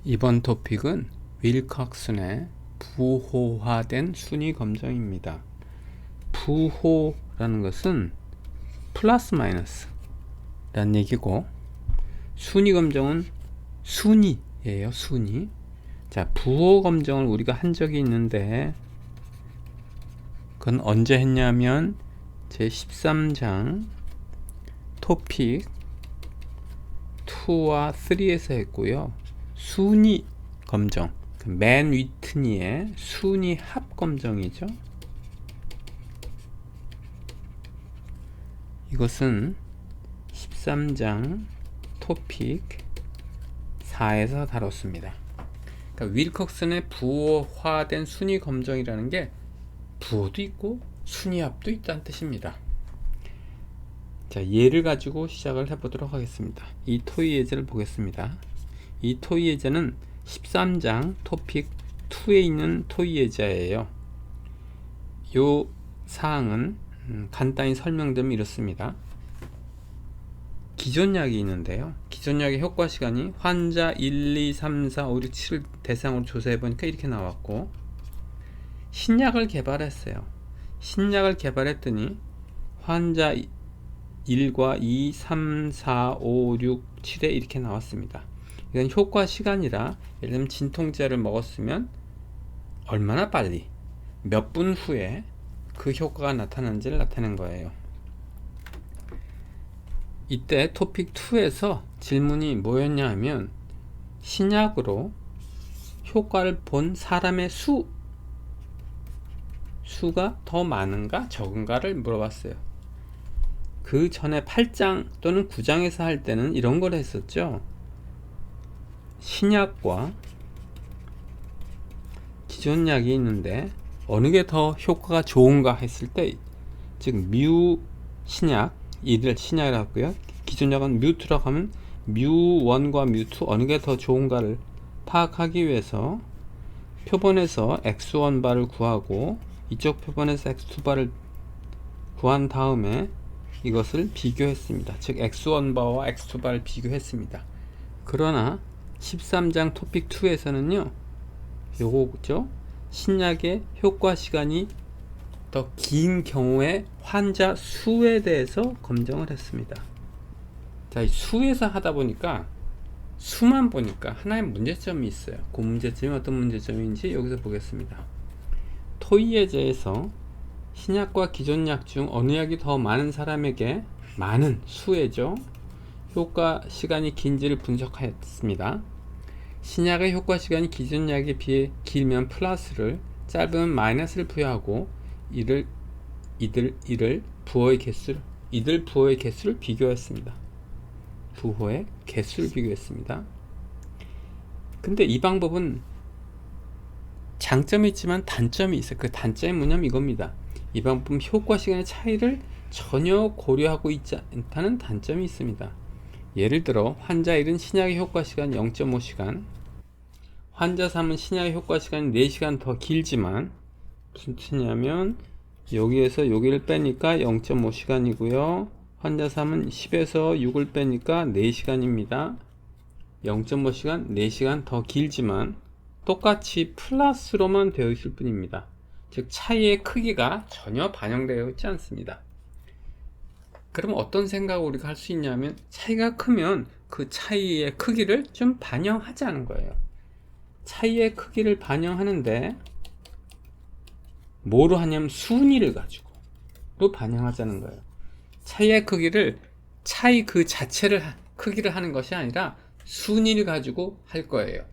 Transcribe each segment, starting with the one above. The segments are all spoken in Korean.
이번 토픽은 윌컥슨의 부호화된 순위 검정입니다. 부호라는 것은 플러스 마이너스 라는 얘기고, 순위 검정은 순위예요. 순위. 자, 부호 검정을 우리가 한 적이 있는데, 그건 언제 했냐면 제 13장 토픽 2와 3에서 했고요. 순위 검정, 맨 위트니의 순위 합 검정이죠. 이것은 13장 토픽 4에서 다뤘습니다. 그러니까 윌컥슨의 부호화된 순위 검정이라는 게 부호도 있고 순위합도 있다는 뜻입니다. 자, 예를 가지고 시작을 해보도록 하겠습니다. 이 토의 예제를 보겠습니다. 이 토의 예제는 13장 토픽 2에 있는 토의 예제예요. 이 사항은 간단히 설명드리면 이렇습니다. 기존 약이 있는데요. 기존 약의 효과 시간이 환자 1, 2, 3, 4, 5, 6, 7을 대상으로 조사해보니까 이렇게 나왔고, 신약을 개발했어요. 신약을 개발했더니 환자 1과 2, 3, 4, 5, 6, 7에 이렇게 나왔습니다. 이건 효과 시간이라, 예를 들면 진통제를 먹었으면 얼마나 빨리, 몇 분 후에 그 효과가 나타나는지를 나타낸 거예요. 이때 토픽 2에서 질문이 뭐였냐 하면, 신약으로 효과를 본 사람의 수가 더 많은가 적은가를 물어봤어요. 그 전에 8장 또는 9장에서 할 때는 이런 걸 했었죠. 신약과 기존 약이 있는데 어느 게 더 효과가 좋은가 했을 때, 즉 뮤 신약, 이를 신약이라고 하고요. 기존 약은 뮤2라고 하면 뮤1과 뮤2 어느 게 더 좋은가를 파악하기 위해서 표본에서 x1바를 구하고 이쪽 표본에서 x2바를 구한 다음에 이것을 비교했습니다. 즉 x1바와 x2바를 비교했습니다. 그러나 13장 토픽 2에서는요, 요거죠. 신약의 효과 시간이 더 긴 경우에 환자 수에 대해서 검정을 했습니다. 자, 이 수에서 하다 보니까 수만 보니까 하나의 문제점이 있어요. 그 문제점이 어떤 문제점인지 여기서 보겠습니다. 토의 예제에서 신약과 기존 약 중 어느 약이 더 많은 사람에게, 많은 수에죠, 효과 시간이 긴지를 분석하였습니다. 신약의 효과 시간이 기존 약에 비해 길면 플러스를, 짧으면 마이너스를 부여하고 이들 부호의 개수를 비교했습니다. 부호의 개수를 비교했습니다. 근데 이 방법은 장점이 있지만 단점이 있어요. 그 단점이 뭐냐면 이겁니다. 이 방법은 효과 시간의 차이를 전혀 고려하고 있지 않다는 단점이 있습니다. 예를 들어 환자 1은 신약의 효과 시간 0.5시간, 환자 3은 신약의 효과 시간이 4시간 더 길지만, 무슨 뜻이냐면 여기에서 여기를 빼니까 0.5시간이고요 환자 3은 10에서 6을 빼니까 4시간입니다 0.5시간, 4시간 더 길지만 똑같이 플러스로만 되어 있을 뿐입니다. 즉 차이의 크기가 전혀 반영되어 있지 않습니다. 그럼 어떤 생각을 우리가 할 수 있냐면, 차이가 크면 그 차이의 크기를 좀 반영하자는 거예요. 차이의 크기를 반영하는데 뭐로 하냐면 순위를 가지고 반영하자는 거예요. 차이의 크기를 차이 그 자체를 크기를 하는 것이 아니라 순위를 가지고 할 거예요.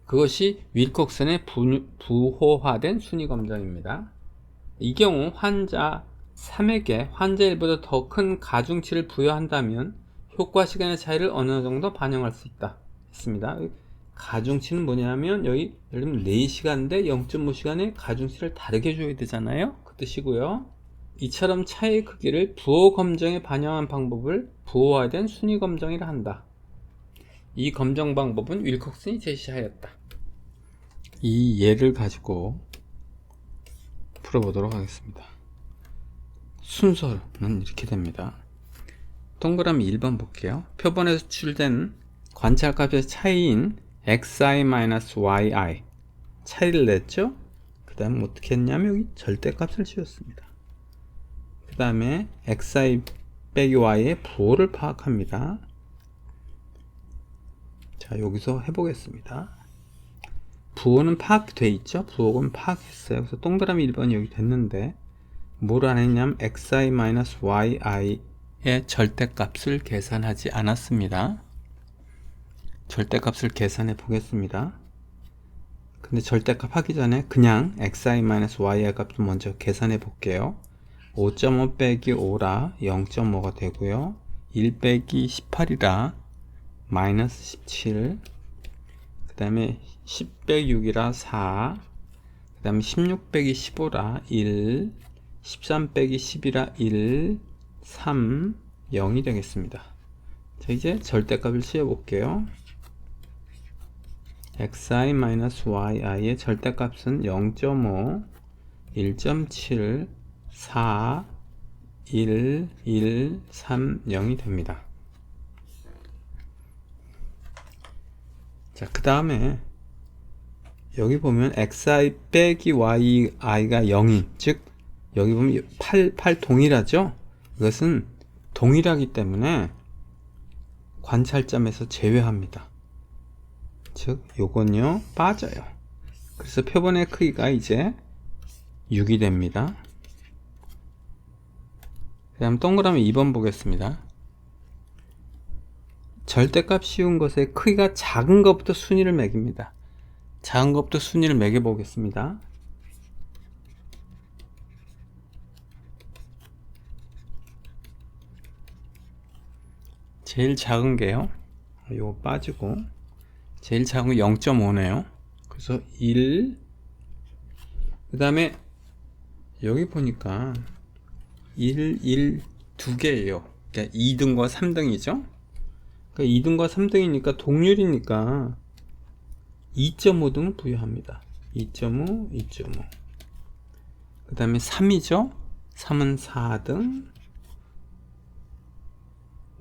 그것이 윌콕슨의 부호화된 순위 검정입니다. 이 경우 환자 3에게 환자 1보다 더 큰 가중치를 부여한다면 효과 시간의 차이를 어느 정도 반영할 수 있다 했습니다. 가중치는 뭐냐면 여기 예를 들면 4시간 대 0.5시간의 가중치를 다르게 줘야 되잖아요. 그 뜻이고요. 이처럼 차이의 크기를 부호 검정에 반영한 방법을 부호화된 순위 검정이라 한다. 이 검정 방법은 윌콕슨이 제시하였다. 이 예를 가지고 풀어보도록 하겠습니다. 순서는 이렇게 됩니다. 동그라미 1번 볼게요. 표본에서 추출된 관찰값의 차이인 xi-yi 차이를 냈죠. 그 다음에 어떻게 했냐면 여기 절대값을 씌웠습니다. 그 다음에 xi 빼기 y의 부호를 파악합니다. 자, 여기서 해보겠습니다. 부호는 파악돼 있죠. 부호는 파악했어요. 그래서 동그라미 1번이 여기 됐는데 뭘 안 했냐면 xi-yi의 절대값을 계산하지 않았습니다. 절대값을 계산해 보겠습니다. 근데 절대값 하기 전에 그냥 xi-yi의 값을 먼저 계산해 볼게요. 5.5 빼기 5라 0.5가 되고요. 1 빼기 18이라 마이너스 17, 그 다음에 10 빼기 6이라 4, 그 다음에 16 빼기 15라 1, 13 빼기 10이라 1, 3, 0이 되겠습니다. 자, 이제 절대값을 씌워 볼게요. xi-yi의 절대값은 0.5, 1.7, 4, 1, 1, 3, 0이 됩니다. 자, 그 다음에 여기 보면 xi 빼기 yi가 0인, 즉 여기 보면 8 동일하죠? 이것은 동일하기 때문에 관찰점에서 제외합니다. 즉 요건요 빠져요. 그래서 표본의 크기가 이제 6이 됩니다. 그 다음 동그라미 2번 보겠습니다. 절대값 씌운 것의 크기가 작은 것부터 순위를 매깁니다. 작은 것부터 순위를 매겨 보겠습니다. 제일 작은 게요, 요거 빠지고 제일 작은 거 0.5네요 그래서 1, 그 다음에 여기 보니까 1, 1 두 개예요. 그러니까 2등과 3등이죠. 그러니까 2등과 3등이니까 동률이니까 2.5등을 부여합니다. 2.5, 2.5. 그 다음에 3이죠. 3은 4등,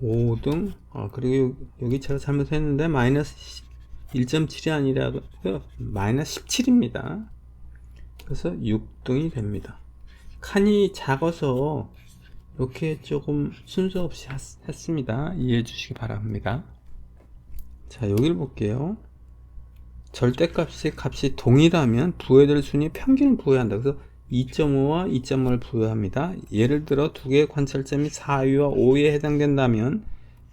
5등. 그리고 여기 제가 잘못했는데 마이너스 1.7이 아니라 마이너스 17입니다. 그래서 6등이 됩니다. 칸이 작아서 이렇게 조금 순서 없이 했습니다. 이해해 주시기 바랍니다. 자, 여기를 볼게요. 절대값이 동일하면 부여될 순위 평균을 부여한다. 그래서 2.5와 2.5를 부여합니다. 예를 들어 두 개의 관찰점이 4위와 5위에 해당된다면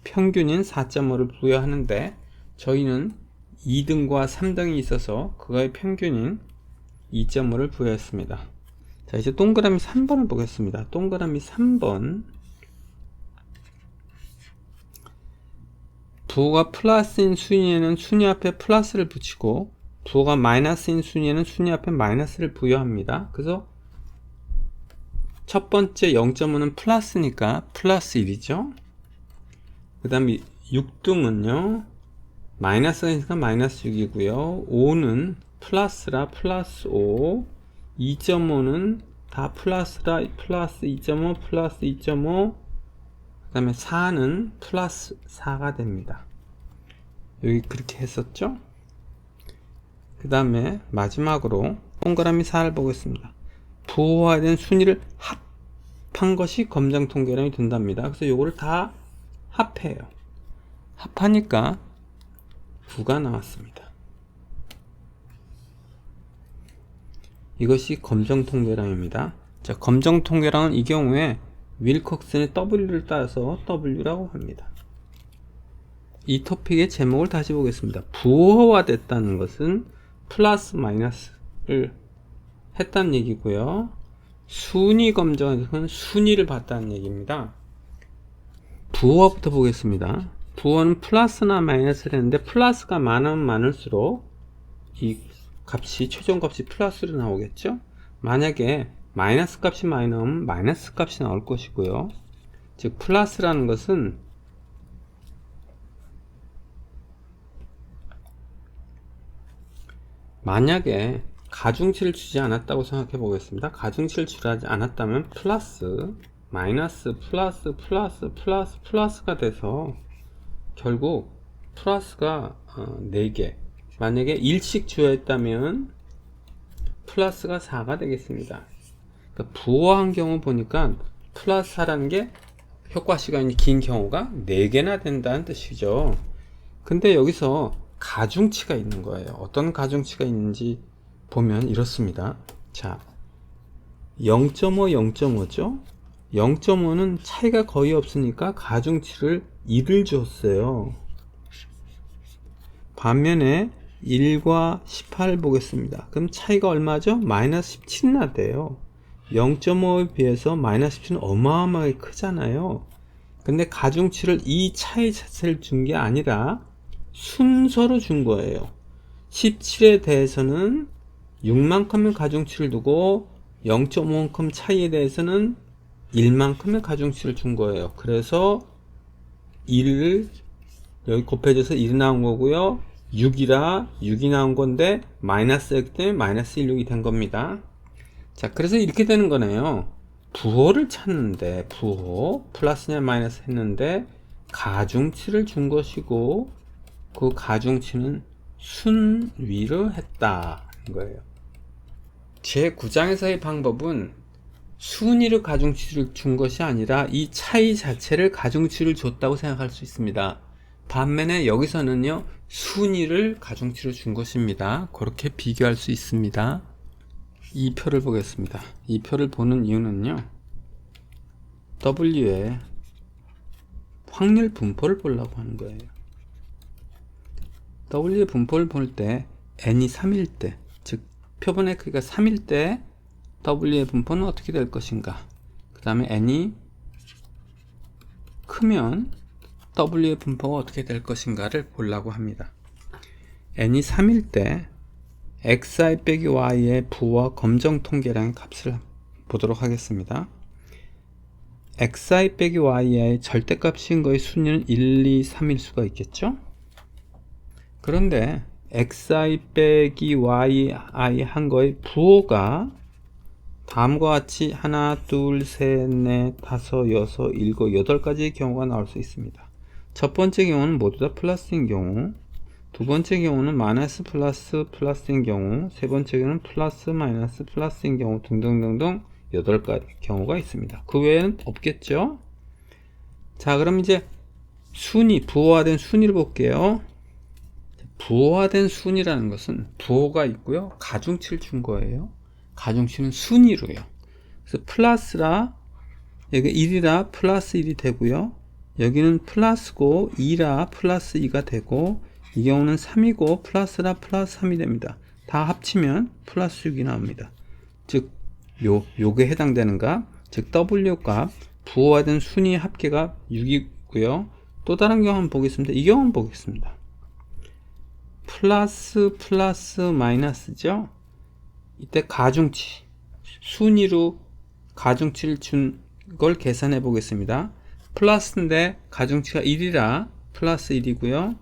평균인 4.5를 부여하는데 저희는 2등과 3등이 있어서 그거의 평균인 2.5를 부여했습니다. 자, 이제 동그라미 3번을 보겠습니다. 동그라미 3번. 부호가 플러스인 순위에는 순위 앞에 플러스를 붙이고 부호가 마이너스인 순위에는 순위 앞에 마이너스를 부여합니다. 그래서 첫 번째 0.5는 플러스니까 플러스 1이죠. 그 다음에 6등은요 마이너스가 있으니까 마이너스 6이고요 5는 플러스라 플러스 5, 2.5는 다 플러스라 플러스 2.5 플러스 2.5, 그 다음에 4는 플러스 4가 됩니다. 여기 그렇게 했었죠. 그 다음에 마지막으로 동그라미 4를 보겠습니다. 부호화된 순위를 합한 것이 검정 통계량이 된답니다. 그래서 요거를 다 합해요. 합하니까 9가 나왔습니다. 이것이 검정 통계량입니다. 자, 검정 통계량은 이 경우에 윌콕슨의 W를 따서 W라고 합니다. 이 토픽의 제목을 다시 보겠습니다. 부호화됐다는 것은 플러스 마이너스를 했다는 얘기고요. 순위 검정은 순위를 봤다는 얘기입니다. 부호화부터 보겠습니다. 부호는 플러스나 마이너스를 했는데 플러스가 많으면 많을수록 이 값이 최종 값이 플러스로 나오겠죠. 만약에 마이너스 값이 많이 나오면 마이너스 값이 나올 것이고요. 즉 플러스라는 것은 만약에 가중치를 주지 않았다고 생각해 보겠습니다. 가중치를 주지 않았다면 플러스 마이너스 플러스 플러스 플러스 플러스가 돼서 결국 플러스가 4개, 만약에 일씩 주어했다면 플러스가 4가 되겠습니다. 그러니까 부호한 경우 보니까 플러스 4라는 게 효과 시간이 긴 경우가 4개나 된다는 뜻이죠. 근데 여기서 가중치가 있는 거예요. 어떤 가중치가 있는지 보면 이렇습니다. 자, 0.5, 0.5죠? 0.5는 차이가 거의 없으니까 가중치를 2를 줬어요. 반면에 1과 18을 보겠습니다. 그럼 차이가 얼마죠? 마이너스 17나 돼요. 0.5에 비해서 마이너스 17은 어마어마하게 크잖아요. 근데 가중치를 이 차이 자체를 준 게 아니라 순서로 준 거예요. 17에 대해서는 6만큼의 가중치를 두고 0.5만큼 차이에 대해서는 1만큼의 가중치를 준 거예요. 그래서 1을 여기 곱해져서 1이 나온 거고요. 6이 나온 건데 마이너스였기 때문에 마이너스 16이 된 겁니다. 자, 그래서 이렇게 되는 거네요. 부호를 찾는데 부호 플러스냐 마이너스 했는데 가중치를 준 것이고 그 가중치는 순위로 했다는 거예요. 제 9장에서의 방법은 순위로 가중치를 준 것이 아니라 이 차이 자체를 가중치를 줬다고 생각할 수 있습니다. 반면에 여기서는요, 순위를 가중치로 준 것입니다. 그렇게 비교할 수 있습니다. 이 표를 보겠습니다. 이 표를 보는 이유는요, W의 확률 분포를 보려고 하는 거예요. W의 분포를 볼 때 n이 3일 때, 즉 표본의 크기가 3일 때 W의 분포는 어떻게 될 것인가. 그 다음에 n이 크면 W의 분포가 어떻게 될 것인가를 보려고 합니다. n이 3일 때 xi 빼기 y의 부와 검정 통계량의 값을 보도록 하겠습니다. xi 빼기 y의 절대값인 거의 순위는 1, 2, 3일 수가 있겠죠? 그런데 xi 빼기 yi 한 거의 부호가 다음과 같이 하나, 둘, 셋, 넷, 다섯, 여섯, 일곱, 8가지의 경우가 나올 수 있습니다. 첫 번째 경우는 모두 다 플러스인 경우, 두 번째 경우는 마이너스 플러스 플러스인 경우, 세 번째 경우는 플러스 마이너스 플러스인 경우 등등등등 8가지 경우가 있습니다. 그 외에는 없겠죠? 자, 그럼 이제 순위, 부호화된 순위를 볼게요. 부호화된 순위라는 것은 부호가 있고요, 가중치를 준 거예요. 가중치는 순위로요. 그래서 플러스라, 여기 1이라 플러스 1이 되고요. 여기는 플러스고 2라 플러스 2가 되고, 이 경우는 3이고 플러스라 플러스 3이 됩니다. 다 합치면 플러스 6이 나옵니다. 즉 요게 해당되는가? 즉 W 값 부호화된 순위 합계가 6이고요. 또 다른 경우 한번 보겠습니다. 이 경우 한번 보겠습니다. 플러스 플러스 마이너스죠. 이때 가중치, 순위로 가중치를 준 걸 계산해 보겠습니다. 플러스인데 가중치가 1이라 플러스 1이고요.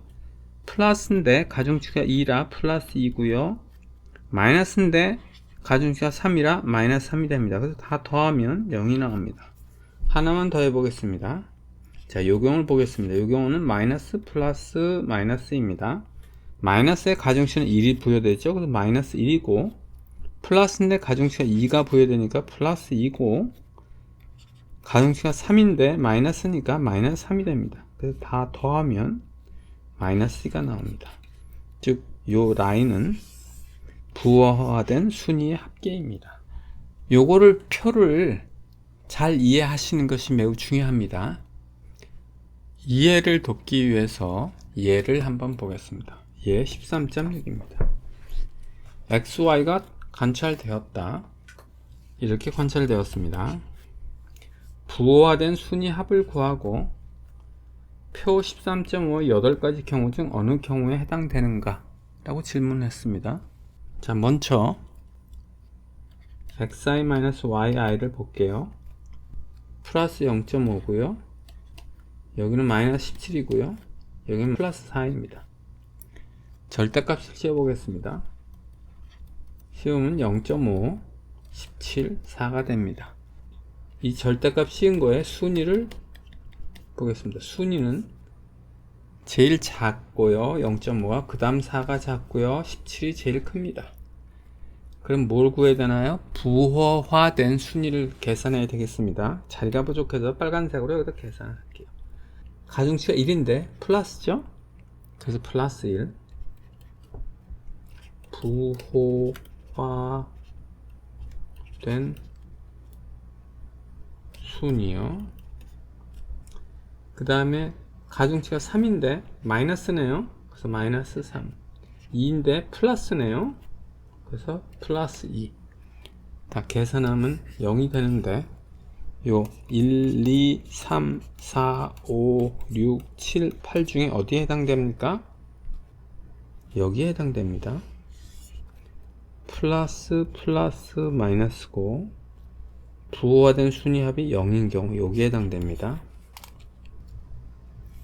플러스인데 가중치가 2라 플러스 2고요. 마이너스인데 가중치가 3이라 마이너스 3이 됩니다. 그래서 다 더하면 0이 나옵니다. 하나만 더 해보겠습니다. 자, 요 경우를 보겠습니다. 요 경우는 마이너스 플러스 마이너스입니다. 마이너스의 가중치는 1이 부여되죠. 그래서 마이너스 1이고, 플러스인데 가중치가 2가 부여되니까 플러스 2고, 가중치가 3인데 마이너스니까 마이너스 3이 됩니다. 그래서 다 더하면 마이너스 2가 나옵니다. 즉, 요 라인은 부호화된 순위의 합계입니다. 요거를 표를 잘 이해하시는 것이 매우 중요합니다. 이해를 돕기 위해서 예를 한번 보겠습니다. 예 13.6입니다. XY가 관찰되었다. 이렇게 관찰되었습니다. 부호화된 순위 합을 구하고 표 13.5의 8가지 경우 중 어느 경우에 해당되는가? 라고 질문했습니다. 자, 먼저 xi-yi를 볼게요. 플러스 0.5고요. 여기는 마이너스 17이고요. 여기는 플러스 4입니다. 절대값을 씌워보겠습니다. 씌우면 0.5, 17, 4가 됩니다. 이 절대값 씌운 거에 순위를 보겠습니다. 순위는 제일 작고요. 0.5가 그 다음 4가 작고요. 17이 제일 큽니다. 그럼 뭘 구해야 되나요? 부호화된 순위를 계산해야 되겠습니다. 자리가 부족해서 빨간색으로 여기다 계산할게요. 가중치가 1인데 플러스죠? 그래서 플러스 1. 부호화된 순이요. 그 다음에 가중치가 3인데 마이너스네요. 그래서 마이너스 3. 2인데 플러스네요. 그래서 플러스 2. 다 계산하면 0이 되는데 요 1, 2, 3, 4, 5, 6, 7, 8 중에 어디에 해당됩니까? 여기에 해당됩니다. 플러스 마이너스고 부호화된 순위합이 0인 경우 여기에 해당됩니다.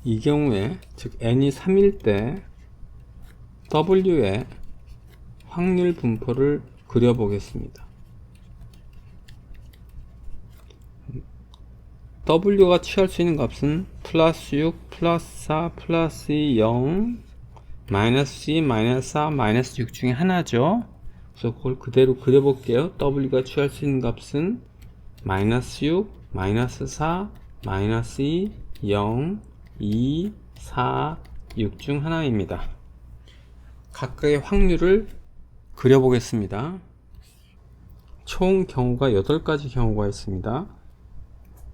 이 경우에 즉 n이 3일 때 w의 확률 분포를 그려보겠습니다. w가 취할 수 있는 값은 플러스 6, 플러스 4, 플러스 2, 0, 마이너스 2, 마이너스 4, 마이너스 6 중에 하나죠. 그래서 그걸 그대로 그려볼게요. w가 취할 수 있는 값은 마이너스 6, 마이너스 4, 마이너스 2, 0, 2, 4, 6 중 하나입니다. 각각의 확률을 그려보겠습니다. 총 경우가 8가지 경우가 있습니다.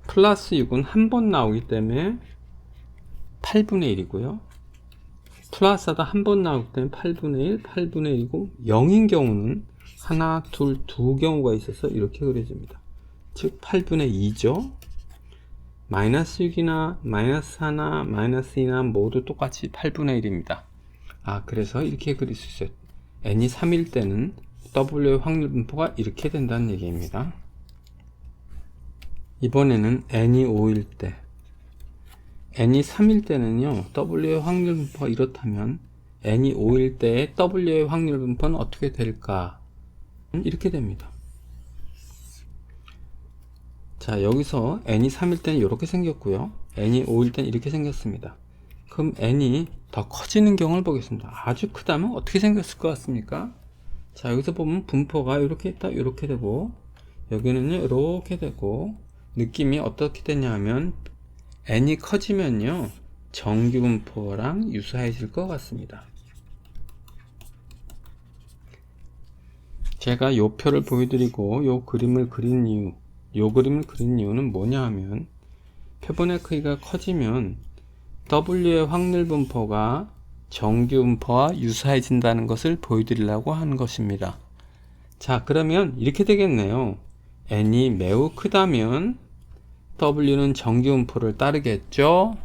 플러스 6은 한 번 나오기 때문에 8분의 1이고요. 플러스 4도 한 번 나오기 때문에 8분의 1, 8분의 1이고 0인 경우는 하나, 둘, 두 경우가 있어서 이렇게 그려집니다. 즉 8분의 2죠. 마이너스 6이나 마이너스 4나 마이너스 2나 모두 똑같이 8분의 1입니다. 그래서 이렇게 그릴 수 있어요. n이 3일 때는 w의 확률 분포가 이렇게 된다는 얘기입니다. 이번에는 n이 5일 때, n이 3일 때는요, w의 확률 분포가 이렇다면 n이 5일 때의 w의 확률 분포는 어떻게 될까? 이렇게 됩니다. 자, 여기서 n이 3일 때는 이렇게 생겼고요, n이 5일 때는 이렇게 생겼습니다. 그럼 n이 더 커지는 경우를 보겠습니다. 아주 크다면 어떻게 생겼을 것 같습니까? 자, 여기서 보면 분포가 이렇게 있다, 이렇게 되고, 여기는요, 이렇게 되고, 느낌이 어떻게 되냐 하면, n이 커지면요, 정규 분포랑 유사해질 것 같습니다. 제가 요 표를 보여드리고, 요 그림을 그린 이유는 뭐냐 하면, 표본의 크기가 커지면, W의 확률 분포가 정규 분포와 유사해진다는 것을 보여드리려고 하는 것입니다. 자, 그러면 이렇게 되겠네요. n이 매우 크다면 W는 정규 분포를 따르겠죠.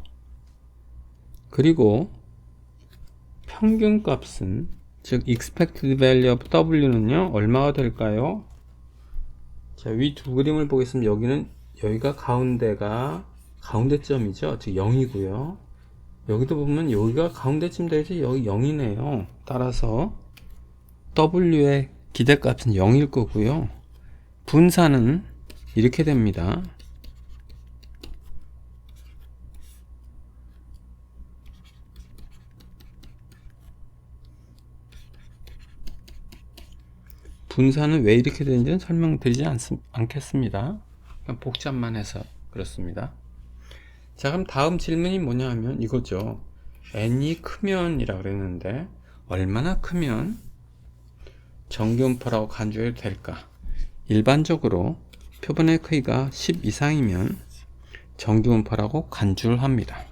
그리고 평균 값은, 즉 expected value of W는요, 얼마가 될까요? 자, 위 두 그림을 보겠습니다. 여기가 가운데점이죠. 즉 0이고요. 여기도 보면 여기가 가운데쯤 되지, 여기 0이네요. 따라서 W의 기대값은 0일 거고요. 분산은 이렇게 됩니다. 분산은 왜 이렇게 되는지는 설명드리지 않겠습니다. 그냥 복잡만 해서 그렇습니다. 자, 그럼 다음 질문이 뭐냐 하면 이거죠. n이 크면 이라고 그랬는데 얼마나 크면 정규분포라고 간주해도 될까? 일반적으로 표본의 크기가 10 이상이면 정규분포라고 간주를 합니다.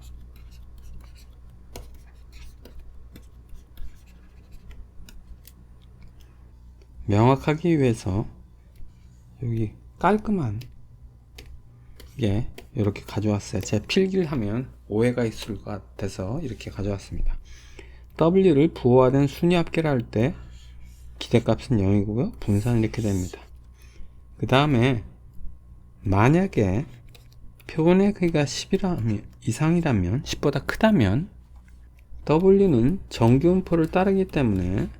명확하기 위해서 여기 깔끔한 이렇게 가져왔어요. 제가 필기를 하면 오해가 있을 것 같아서 이렇게 가져왔습니다. W를 부호화된 순위 합계를 할 때 기대값은 0이고요. 분산은 이렇게 됩니다. 그 다음에 만약에 표본의 크기가 10 이상이라면, 10보다 크다면 W는 정규분포를 따르기 때문에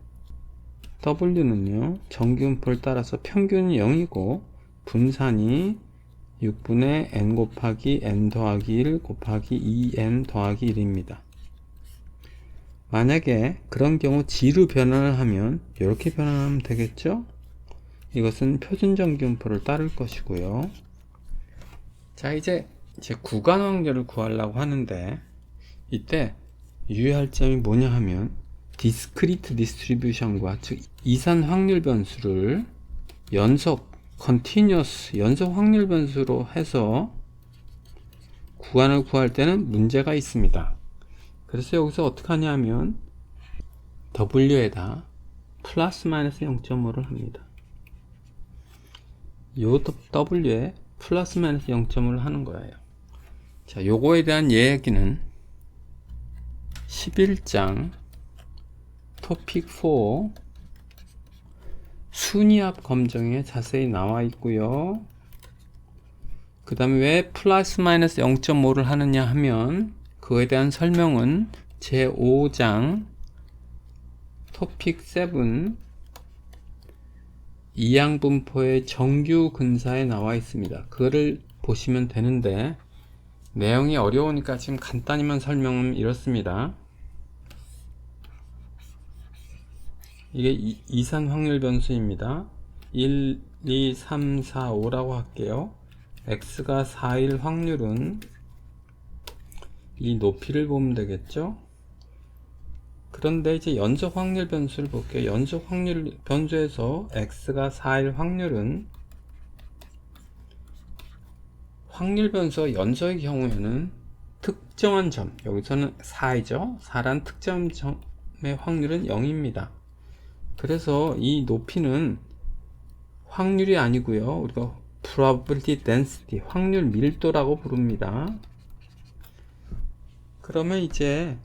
W는요, 정규분포를 따라서 평균이 0이고 분산이 6분의 n 곱하기 n 더하기 1 곱하기 2n 더하기 1입니다. 만약에 그런 경우 G로 변환을 하면 이렇게 변환하면 되겠죠? 이것은 표준 정기분포를 따를 것이고요. 자, 이제 구간 확률을 구하려고 하는데, 이때 유의할 점이 뭐냐 하면 디스크리트 디스트리뷰션과, 즉 이산 확률 변수를 연속 연속 확률 변수로 해서 구간을 구할 때는 문제가 있습니다. 그래서 여기서 어떻게 하냐면 W에다 플러스 마이너스 0.5를 합니다. 요 W에 플러스 마이너스 0.5를 하는 거예요. 자, 요거에 대한 얘기는 11장 토픽 4 순위합 검정에 자세히 나와 있고요. 그 다음에 왜 플러스 마이너스 0.5를 하느냐 하면 그거에 대한 설명은 제5장 토픽 7 이항분포의 정규 근사에 나와 있습니다. 그거를 보시면 되는데 내용이 어려우니까 지금 간단히만 설명은 이렇습니다. 이게 이산 확률 변수입니다. 1, 2, 3, 4, 5라고 할게요. x가 4일 확률은 이 높이를 보면 되겠죠. 그런데 이제 연속 확률 변수를 볼게요. 연속 확률 변수에서 x가 4일 확률은, 확률 변수가 연속의 경우에는 특정한 점, 여기서는 4이죠. 4란 특정 점의 확률은 0입니다. 그래서 이 높이는 확률이 아니고요. 우리가 probability density, 확률 밀도라고 부릅니다. 그러면 이제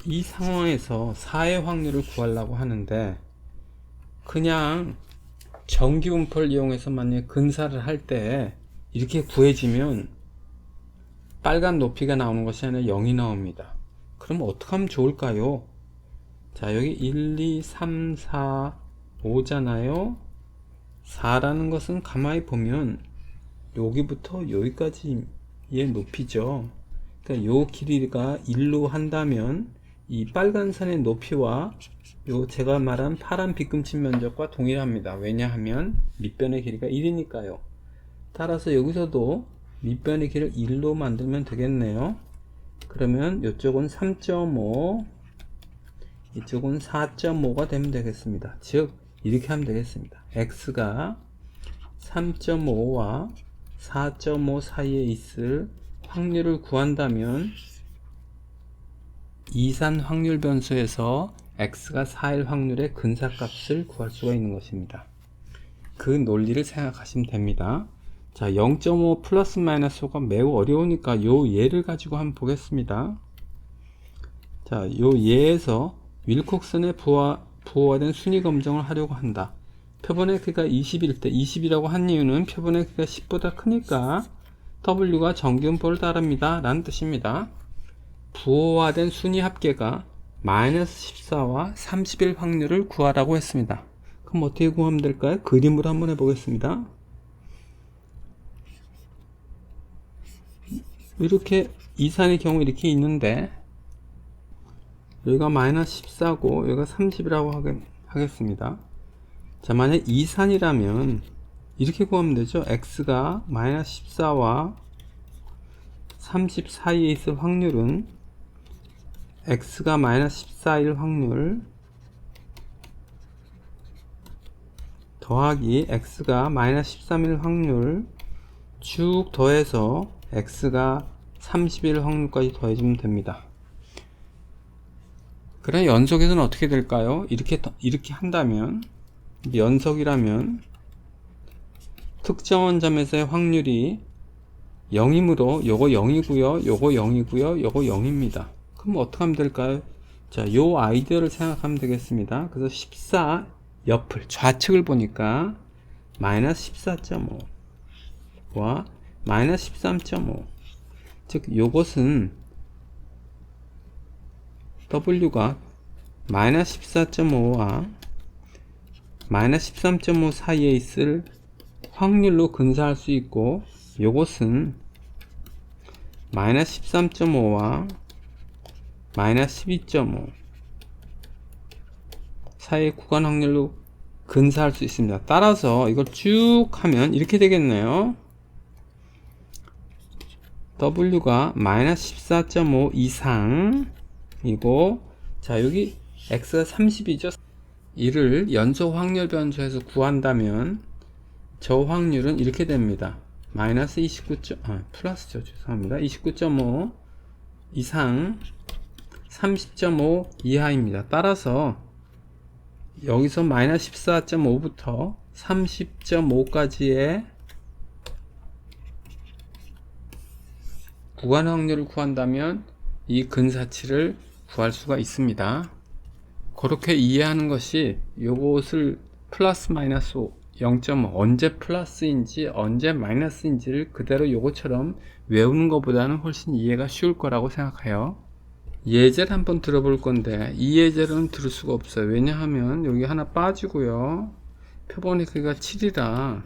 이 상황에서 4의 확률을 구하려고 하는데, 그냥 정기분포를 이용해서 만약에 근사를 할 때 이렇게 구해지면 빨간 높이가 나오는 것이 아니라 0이 나옵니다. 그럼 어떻게 하면 좋을까요? 자, 여기 1, 2, 3, 4, 5잖아요. 4라는 것은 가만히 보면 여기부터 여기까지의 높이죠. 그러니까 요 길이가 1로 한다면 이 빨간 선의 높이와 요 제가 말한 파란 빗금치 면적과 동일합니다. 왜냐하면 밑변의 길이가 1이니까요. 따라서 여기서도 밑변의 길이를 1로 만들면 되겠네요. 그러면 이쪽은 3.5, 이쪽은 4.5가 되면 되겠습니다. 즉 이렇게 하면 되겠습니다. x가 3.5와 4.5 사이에 있을 확률을 구한다면 이산 확률 변수에서 x가 4일 확률의 근사값을 구할 수가 있는 것입니다. 그 논리를 생각하시면 됩니다. 자, 0.5 플러스 마이너스 5가 매우 어려우니까 요 예를 가지고 한번 보겠습니다. 자, 요 예에서 윌콕슨의 부호화된 순위 검정을 하려고 한다. 표본의 크기가 20일 때, 20이라고 한 이유는 표본의 크기가 10보다 크니까 W가 정기분포를 따릅니다 라는 뜻입니다. 부호화된 순위 합계가 마이너스 14와 30일 확률을 구하라고 했습니다. 그럼 어떻게 구하면 될까요? 그림으로 한번 해보겠습니다. 이렇게 이산의 경우 이렇게 있는데 여기가 마이너스 14고 여기가 30이라고 하겠습니다. 자, 만약 이산이라면 이렇게 구하면 되죠. x가 마이너스 14와 30 사이에 있을 확률은 x가 마이너스 14일 확률 더하기 x가 마이너스 13일 확률 쭉 더해서 x가 30일 확률까지 더해주면 됩니다. 그럼 연속에서는 어떻게 될까요? 이렇게 한다면, 연속이라면 특정한 점에서의 확률이 0이므로 요거 0이고요, 요거 0이고요, 요거 0입니다. 그럼 어떻게 하면 될까요? 자, 요 아이디어를 생각하면 되겠습니다. 그래서 14 옆을 좌측을 보니까 마이너스 14.5와 마이너스 13.5, 즉 요것은 W가 마이너스 14.5와 마이너스 13.5 사이에 있을 확률로 근사할 수 있고, 요것은 마이너스 13.5와 마이너스 12.5 사이 구간 확률로 근사할 수 있습니다. 따라서 이걸 쭉 하면 이렇게 되겠네요. W가 마이너스 14.5 이상이고, 자 여기 X가 30이죠. 이를 연소 확률 변수에서 구한다면 저 확률은 이렇게 됩니다. 마이너스 29. 죄송합니다. 29.5 이상 30.5 이하입니다. 따라서 여기서 마이너스 14.5부터 30.5까지의 구간 확률을 구한다면 이 근사치를 구할 수가 있습니다. 그렇게 이해하는 것이 요것을 플러스 마이너스 0.5 언제 플러스인지 언제 마이너스인지를 그대로 요것처럼 외우는 것보다는 훨씬 이해가 쉬울 거라고 생각해요. 예제를 한번 들어볼 건데 이 예제로는 들을 수가 없어요. 왜냐하면 여기 하나 빠지고요, 표본의 크기가 7이라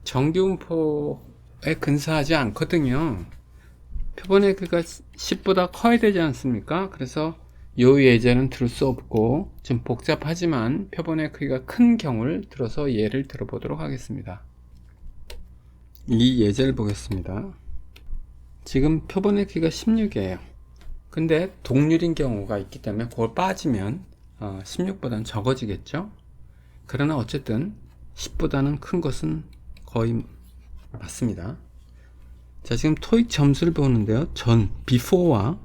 정기분포에 근사하지 않거든요. 표본의 크기가 10보다 커야 되지 않습니까? 그래서 요 예제는 들을 수 없고, 좀 복잡하지만 표본의 크기가 큰 경우를 들어서 예를 들어보도록 하겠습니다. 이 예제를 보겠습니다. 지금 표본의 크기가 16이에요. 근데 동률인 경우가 있기 때문에 그걸 빠지면 16보다는 적어지겠죠. 그러나 어쨌든 10보다는 큰 것은 거의 맞습니다. 자, 지금 토익 점수를 보는데요, before와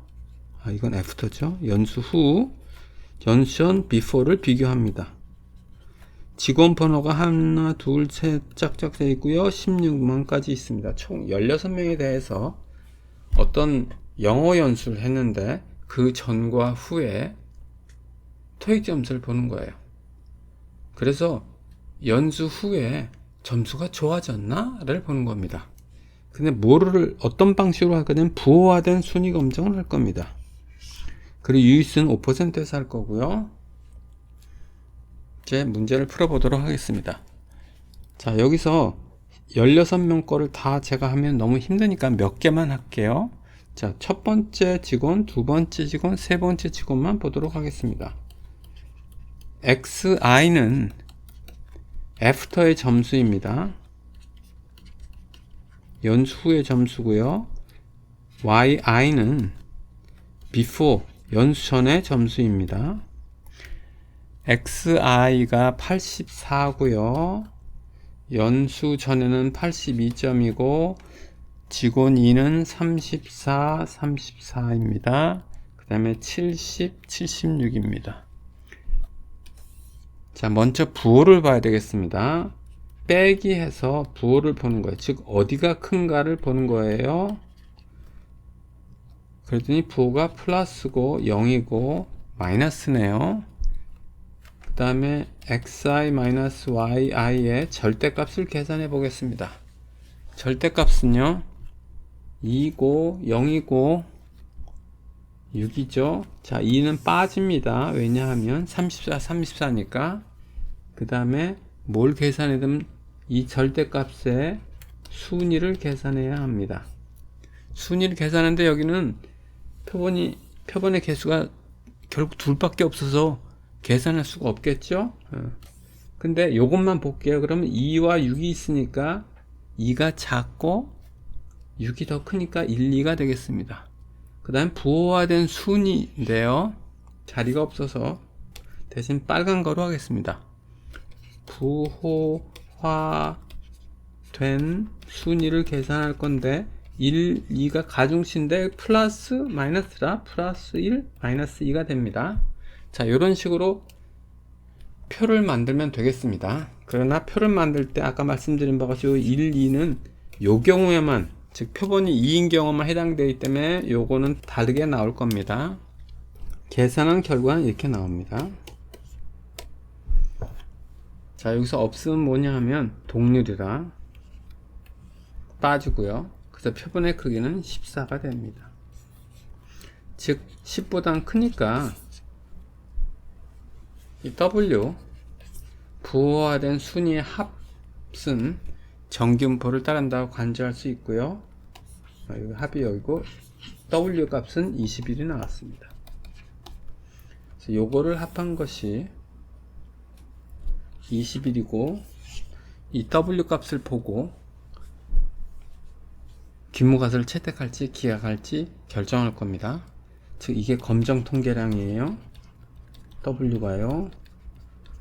이건 after죠. 연수 후, 연수 전 before를 비교합니다. 직원 번호가 하나, 둘, 셋 짝짝 되어 있고요. 16만까지 있습니다. 총 16명에 대해서 어떤 영어 연수를 했는데 그 전과 후에 토익 점수를 보는 거예요. 그래서 연수 후에 점수가 좋아졌나? 를 보는 겁니다. 근데 뭐를 어떤 방식으로 할 거냐면 부호화된 순위 검정을 할 겁니다. 그리고 유의수는 5%에서 할 거고요. 이제 문제를 풀어보도록 하겠습니다. 자, 여기서 16명 거를 다 제가 하면 너무 힘드니까 몇 개만 할게요. 자, 첫 번째 직원, 두 번째 직원, 세 번째 직원만 보도록 하겠습니다. XI는 애프터의 점수입니다. 연수 후의 점수고요. YI는 before, 연수 전의 점수입니다. XI가 84고요. 연수 전에는 82점이고 직원 2는 34, 34입니다. 그 다음에 70, 76입니다. 자, 먼저 부호를 봐야 되겠습니다. 빼기 해서 부호를 보는 거예요. 즉 어디가 큰가를 보는 거예요. 그랬더니 부호가 플러스고 0이고 마이너스네요. 그 다음에 xi-yi의 절대값을 계산해 보겠습니다. 절대값은요 2고 0이고 6이죠. 자, 2는 빠집니다. 왜냐하면 34, 34니까. 그 다음에 뭘 계산해야 되면 이 절대값의 순위를 계산해야 합니다. 순위를 계산하는데 여기는 표본의 개수가 결국 둘밖에 없어서 계산할 수가 없겠죠. 근데 요것만 볼게요. 그러면 2와 6이 있으니까 2가 작고 6이 더 크니까 1, 2가 되겠습니다. 그 다음 부호화된 순위인데요, 자리가 없어서 대신 빨간 거로 하겠습니다. 부호화된 순위를 계산할 건데 1, 2가 가중치인데 플러스 마이너스라 플러스 1, 마이너스 2가 됩니다. 자, 이런 식으로 표를 만들면 되겠습니다. 그러나 표를 만들 때 아까 말씀드린 바와 같이 1, 2는 요 경우에만, 즉 표본이 2인 경우만 해당되기 때문에 요거는 다르게 나올 겁니다. 계산한 결과는 이렇게 나옵니다. 자, 여기서 없으면 뭐냐 하면 동률이라 빠지고요. 그래서 표본의 크기는 14가 됩니다. 즉 10보단 크니까 이 W 부호화된 순위의 합은 정기분포를 따른다고 간주할 수 있고요. 여기 합이 여기고 W 값은 21이 나왔습니다. 요거를 합한 것이 21이고 이 W 값을 보고 기무가설을 채택할지 기약할지 결정할 겁니다. 즉 이게 검정 통계량이에요. W가요.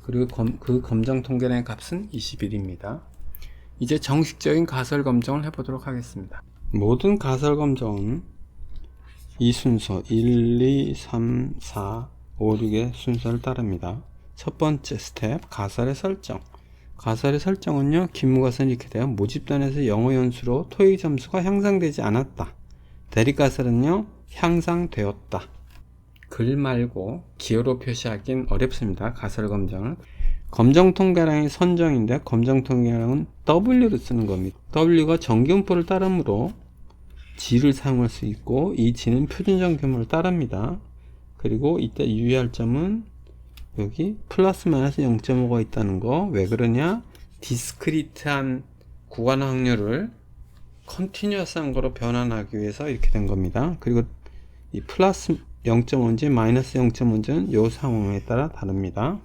그리고 그 검정 통계량의 값은 21입니다. 이제 정식적인 가설 검정을 해보도록 하겠습니다. 모든 가설 검정은 이 순서 1, 2, 3, 4, 5, 6의 순서를 따릅니다. 첫 번째 스텝 가설의 설정. 가설의 설정은요, 기무가설은 이렇게 돼요. 모집단에서 영어 연수로 토익 점수가 향상되지 않았다. 대립가설은요, 향상되었다. 글 말고 기호로 표시하기는 어렵습니다. 가설 검정을. 검정 통계량이 선정인데 검정 통계량은 W를 쓰는 겁니다. W가 정규분포를 따르므로 G를 사용할 수 있고 이 G는 표준정 규모를 따릅니다. 그리고 이때 유의할 점은 여기 플러스 마이너스 0.5가 있다는 거. 왜 그러냐? 디스크리트한 구간 확률을 컨티뉴어스한 거로 변환하기 위해서 이렇게 된 겁니다. 그리고 이 플러스 0.5인지 마이너스 0.5인지는 이 상황에 따라 다릅니다.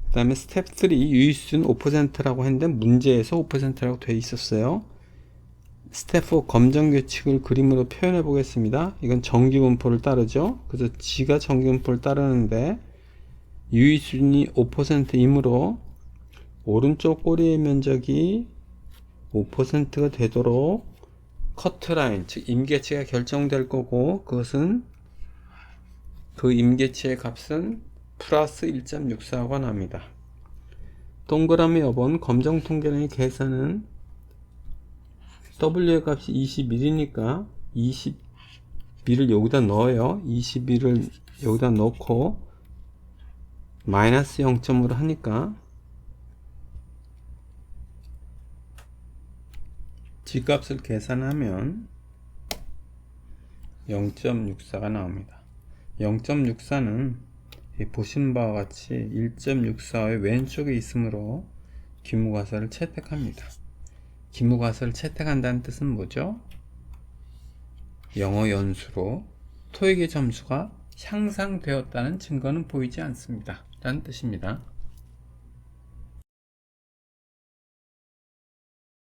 그 다음에 스텝 3 유의수는 5%라고 했는데 문제에서 5%라고 되어 있었어요. 스텝 4 검정 규칙을 그림으로 표현해 보겠습니다. 이건 정규분포를 따르죠. 그래서 G가 정규분포를 따르는데 유의수준이 5%이므로 오른쪽 꼬리의 면적이 5%가 되도록 커트라인, 즉 임계치가 결정될 거고 그것은 그 임계치의 값은 플러스 1.64가 나옵니다. 동그라미 여번 검정 통계량의 계산은 W의 값이 21이니까 21을 여기다 넣어요. 21을 여기다 넣고 마이너스 0.5를 하니까 G값을 계산하면 0.64가 나옵니다. 0.64는 보시는 바와 같이 1.64의 왼쪽에 있으므로 기무가설을 채택합니다. 기무가설을 채택한다는 뜻은 뭐죠? 영어 연수로 토익의 점수가 향상되었다는 증거는 보이지 않습니다. 라는 뜻입니다.